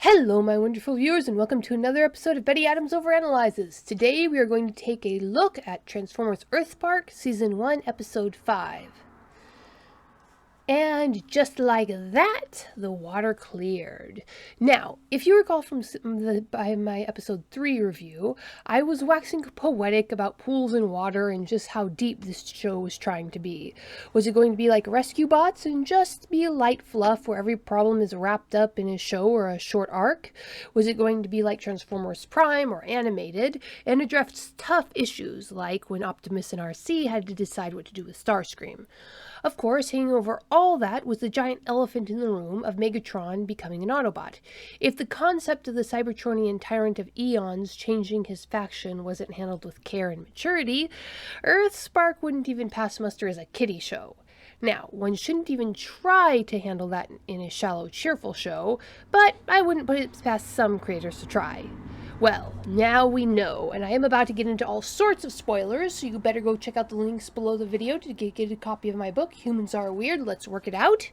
Hello, my wonderful viewers, and welcome to another episode of Betty Adams Overanalyzes. Today, we are going to take a look at Transformers EarthSpark, Season 1, Episode 5. And just like that, the water cleared. Now, if you recall from my episode 3 review, I was waxing poetic about pools and water and just how deep this show was trying to be. Was it going to be like Rescue Bots and just be a light fluff where every problem is wrapped up in a show or a short arc? Was it going to be like Transformers Prime or animated and address tough issues like when Optimus and RC had to decide what to do with Starscream? Of course, hanging over all that was the giant elephant in the room of Megatron becoming an Autobot. If the concept of the Cybertronian tyrant of eons changing his faction wasn't handled with care and maturity, EarthSpark wouldn't even pass muster as a kiddie show. Now, one shouldn't even try to handle that in a shallow, cheerful show, but I wouldn't put it past some creators to try. Well, now we know, and I am about to get into all sorts of spoilers, so you better go check out the links below the video to get a copy of my book, Humans Are Weird, Let's Work It Out.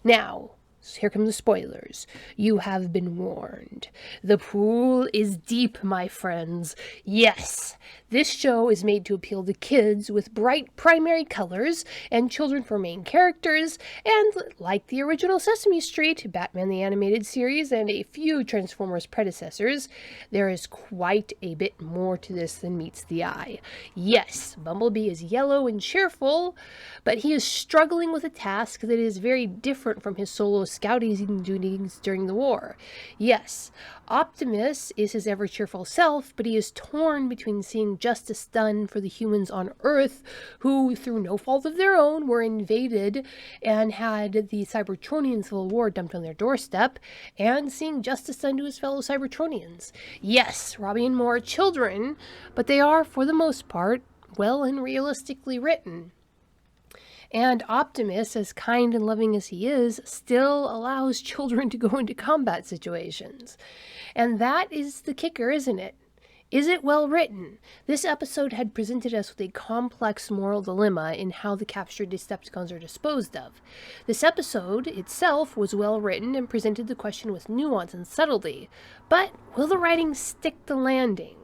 Now, here come the spoilers. You have been warned. The pool is deep, my friends. Yes, this show is made to appeal to kids with bright primary colors and children for main characters, and like the original Sesame Street, Batman the Animated Series, and a few Transformers predecessors, there is quite a bit more to this than meets the eye. Yes, Bumblebee is yellow and cheerful, but he is struggling with a task that is very different from his solo scouting duties during the war. Yes, Optimus is his ever-cheerful self, but he is torn between seeing justice done for the humans on Earth, who, through no fault of their own, were invaded and had the Cybertronian Civil War dumped on their doorstep, and seeing justice done to his fellow Cybertronians. Yes, Robbie and Mo are children, but they are, for the most part, well and realistically written. And Optimus, as kind and loving as he is, still allows children to go into combat situations. And that is the kicker, isn't it? Is it well written? This episode had presented us with a complex moral dilemma in how the captured Decepticons are disposed of. This episode itself was well written and presented the question with nuance and subtlety. But will the writing stick the landing?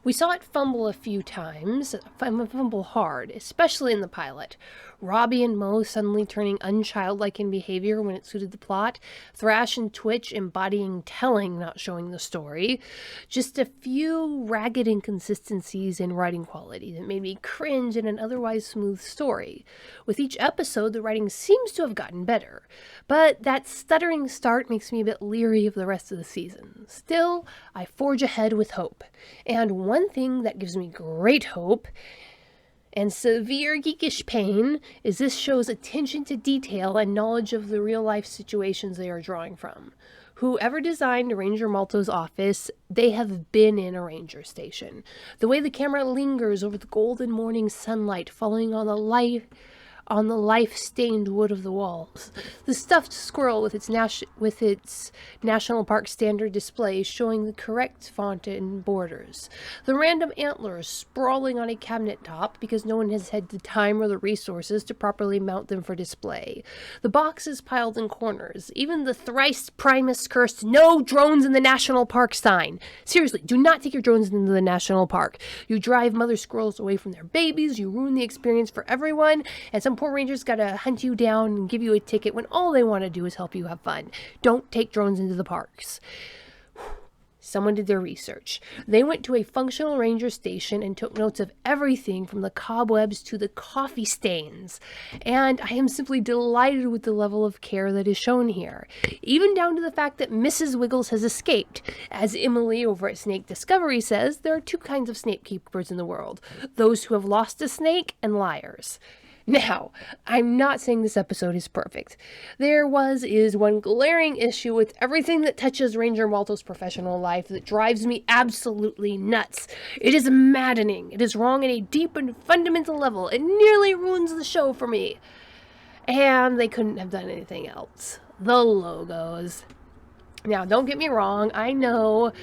We saw it fumble a few times, fumble hard, especially in the pilot. Robbie and Mo suddenly turning unchildlike in behavior when it suited the plot. Thrash and Twitch embodying telling, not showing the story. Just a few ragged inconsistencies in writing quality that made me cringe in an otherwise smooth story. With each episode, the writing seems to have gotten better, but that stuttering start makes me a bit leery of the rest of the season. Still, I forge ahead with hope. And one thing that gives me great hope and severe geekish pain is this show's attention to detail and knowledge of the real-life situations they are drawing from. Whoever designed Ranger Malto's office, they have been in a ranger station. The way the camera lingers over the golden morning sunlight falling on the life-stained wood of the walls. The stuffed squirrel with its National Park standard display showing the correct font and borders. The random antlers sprawling on a cabinet top because no one has had the time or the resources to properly mount them for display. The boxes piled in corners. Even the thrice Primus cursed "No drones in the National Park" sign. Seriously, do not take your drones into the National Park. You drive mother squirrels away from their babies, you ruin the experience for everyone, and some poor rangers gotta hunt you down and give you a ticket when all they want to do is help you have fun. Don't take drones into the parks. Someone did their research. They went to a functional ranger station and took notes of everything from the cobwebs to the coffee stains. And I am simply delighted with the level of care that is shown here. Even down to the fact that Mrs. Wiggles has escaped. As Emily over at Snake Discovery says, there are two kinds of snake keepers in the world. Those who have lost a snake and liars. Now, I'm not saying this episode is perfect. There is one glaring issue with everything that touches Ranger Malto's professional life that drives me absolutely nuts. It is maddening. It is wrong at a deep and fundamental level. It nearly ruins the show for me. And they couldn't have done anything else. The logos. Now, don't get me wrong. I know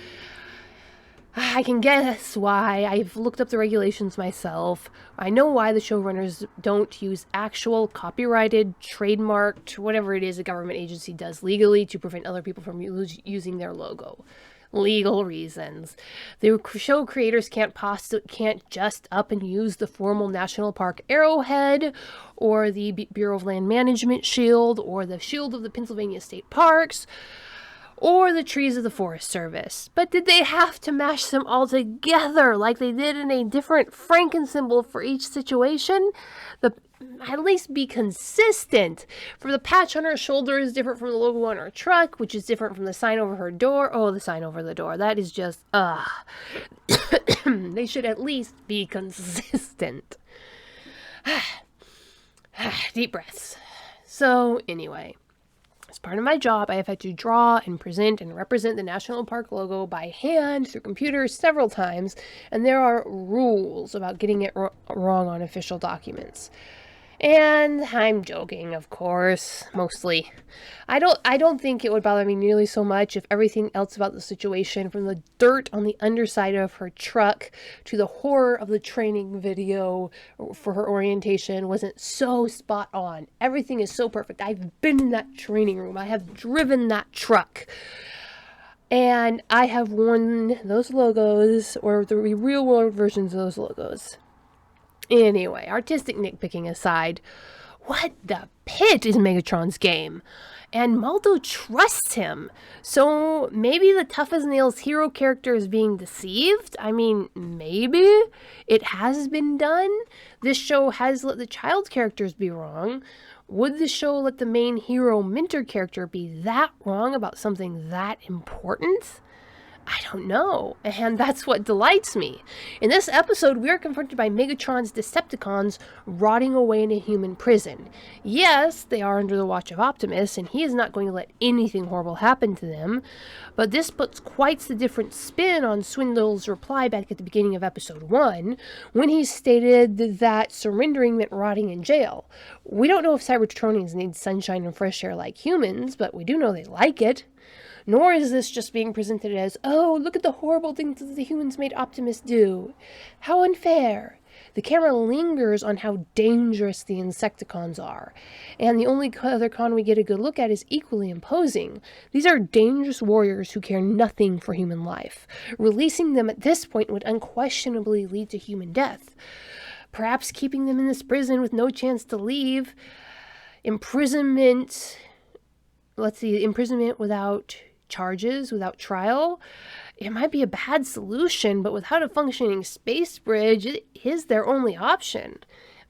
I can guess why. I've looked up the regulations myself. I know why the showrunners don't use actual copyrighted, trademarked, whatever it is a government agency does legally to prevent other people from using their logo. Legal reasons. The show creators can't just up and use the formal National Park arrowhead, or the Bureau of Land Management shield, or the shield of the Pennsylvania State Parks, or the trees of the Forest Service. But did they have to mash them all together like they did in a different Franken symbol for each situation? At least be consistent. For the patch on her shoulder is different from the logo on her truck, which is different from the sign over her door. Oh, the sign over the door. That is just, They should at least be consistent. Deep breaths. So, anyway. As part of my job, I have had to draw and present and represent the National Park logo by hand through computers several times, and there are rules about getting it wrong on official documents. And I'm joking, of course, mostly. I don't think it would bother me nearly so much if everything else about the situation, from the dirt on the underside of her truck to the horror of the training video for her orientation, wasn't so spot on. Everything is so perfect. I've been in that training room. I have driven that truck. And I have worn those logos, or the real world versions of those logos. Anyway, artistic nitpicking aside, what the pit is Megatron's game? And Malto trusts him. So maybe the tough as nails hero character is being deceived? I mean, maybe. It has been done. This show has let the child characters be wrong. Would the show let the main hero mentor character be that wrong about something that important? I don't know, and that's what delights me. In this episode, we are confronted by Megatron's Decepticons rotting away in a human prison. Yes, they are under the watch of Optimus, and he is not going to let anything horrible happen to them, but this puts quite the different spin on Swindle's reply back at the beginning of episode 1, when he stated that surrendering meant rotting in jail. We don't know if Cybertronians need sunshine and fresh air like humans, but we do know they like it. Nor is this just being presented as, oh, look at the horrible things that the humans made Optimus do. How unfair. The camera lingers on how dangerous the Insecticons are, and the only other con we get a good look at is equally imposing. These are dangerous warriors who care nothing for human life. Releasing them at this point would unquestionably lead to human death. Perhaps keeping them in this prison with no chance to leave. Imprisonment without charges, without trial, it might be a bad solution, but without a functioning space bridge, it is their only option.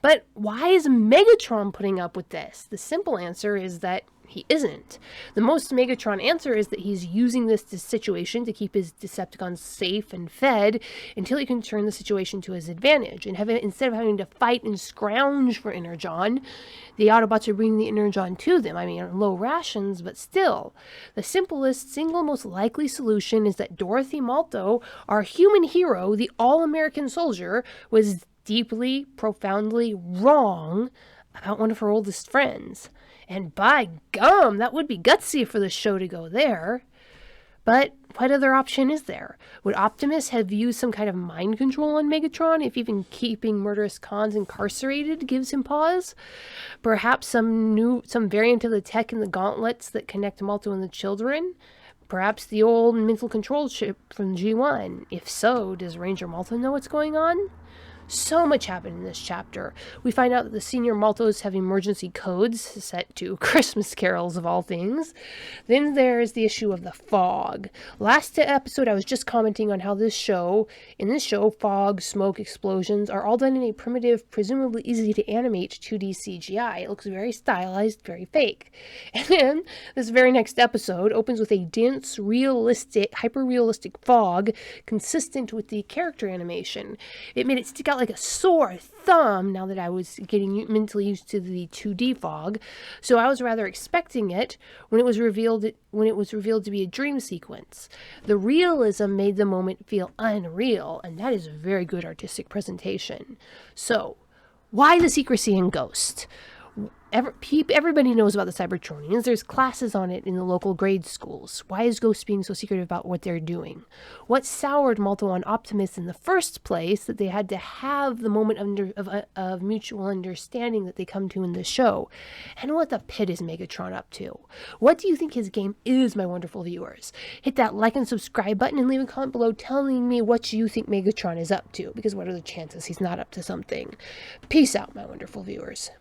But why is Megatron putting up with this? The simple answer is that he isn't. The most Megatron answer is that he's using this situation to keep his Decepticons safe and fed until he can turn the situation to his advantage. And instead of having to fight and scrounge for Energon, the Autobots are bringing the Energon to them. I mean, low rations, but still. The simplest, single most likely solution is that Dorothy Malto, our human hero, the all-American soldier, was deeply, profoundly wrong about one of her oldest friends. And by gum, that would be gutsy for the show to go there. But what other option is there? Would Optimus have used some kind of mind control on Megatron if even keeping murderous cons incarcerated gives him pause? Perhaps some variant of the tech in the gauntlets that connect Malto and the children? Perhaps the old mental control chip from G1? If so, does Ranger Malto know what's going on? So much happened in this chapter. We find out that the senior Maltos have emergency codes set to Christmas carols of all things. Then there's the issue of the fog. Last episode I was just commenting on how in this show, fog, smoke, explosions are all done in a primitive, presumably easy to animate 2D CGI. It looks very stylized, very fake. And then this very next episode opens with a dense, realistic, hyper-realistic fog consistent with the character animation. It made it stick out like a sore thumb now that I was getting mentally used to the 2D fog, so I was rather expecting it when it was revealed to be a dream sequence. The realism made the moment feel unreal, and that is a very good artistic presentation. So, why the secrecy in Ghost? Everybody knows about the Cybertronians. There's classes on it in the local grade schools. Why is Ghost being so secretive about what they're doing? What soured Malto on Optimus in the first place that they had to have the moment of mutual understanding that they come to in the show? And what the pit is Megatron up to? What do you think his game is, my wonderful viewers? Hit that like and subscribe button and leave a comment below telling me what you think Megatron is up to, because what are the chances he's not up to something? Peace out, my wonderful viewers.